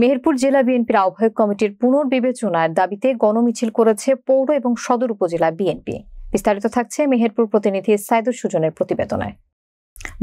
মেহেরপুর জেলা বিএনপির আহ্বায়ক কমিটির পুনর্বিবেচনার দাবিতে গণমিছিল করেছে পৌর এবং সদর উপজেলা বিএনপি। বিস্তারিত থাকছে মেহেরপুর প্রতিনিধি সাইদুর সুজনের প্রতিবেদনে।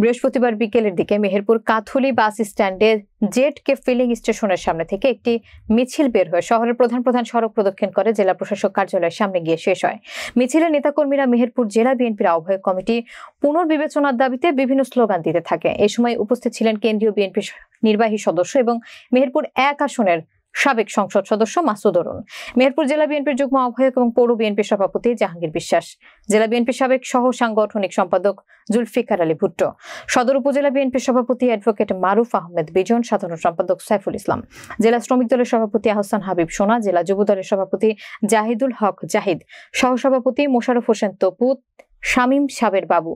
বৃহস্পতিবার বিকেলের দিকে মেহেরপুর কাথুলি বাস স্ট্যান্ডের জেড কে ফিলিং স্টেশনের সামনে থেকে একটি মিছিল বের হয়ে শহরের প্রধান সড়ক প্রদক্ষিণ করে জেলা প্রশাসক কার্যালয়ের সামনে গিয়ে শেষ হয়। মিছিলের নেতাকর্মীরা মেহেরপুর জেলা বিএনপির আহ্বায়ক কমিটি পুনর্বিবেচনার দাবিতে বিভিন্ন স্লোগান দিতে থাকে। এ সময় উপস্থিত ছিলেন কেন্দ্রীয় বিএনপি নির্বাহী সদস্য এবং মেহেরপুর 1 আসনের সাবেক সংসদ সদস্য মাসুদ অরুণ, মেহেরপুর জেলা বিএনপির যুগ্ম আহ্বায়ক এবং পৌর বিএনপির সভাপতি জাহাঙ্গীর বিশ্বাস, জেলা বিএনপির সাবেক সহ সাংগঠনিক সম্পাদক জুলফিকার আলী ভুট্টো, সদর উপজেলা বিএনপির সভাপতি অ্যাডভোকেট মারুফ আহমেদ বিজন, সাধারণ সম্পাদক সাইফুল ইসলাম, জেলা শ্রমিক দলের সভাপতি আহসান হাবিব সোনা, জেলা যুব দলের সভাপতি জাহিদুল হক জাহিদ, সহসভাপতি মোশাররফ হোসেন তপু, শামীম সাবের বাবু,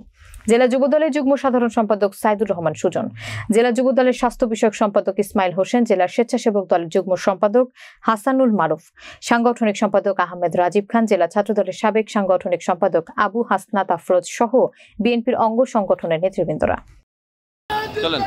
জেলা যুব দলের যুগ্ম সাধারণ সম্পাদক সাইদুর রহমান সুজন, জেলা যুব দলের স্বাস্থ্য বিষয়ক সম্পাদক ইসমাইল হোসেন, জেলা স্বেচ্ছাসেবক দলের যুগ্ম সম্পাদক হাসানুল মারুফ, সাংগঠনিক সম্পাদক আহমেদ রাজীব খান, জেলা ছাত্র দলের সাবেক সাংগঠনিক সম্পাদক আবু হাসনাত আফরোজ সহ বিএনপির অঙ্গ সংগঠনের নেতৃবৃন্দরা। চলেন।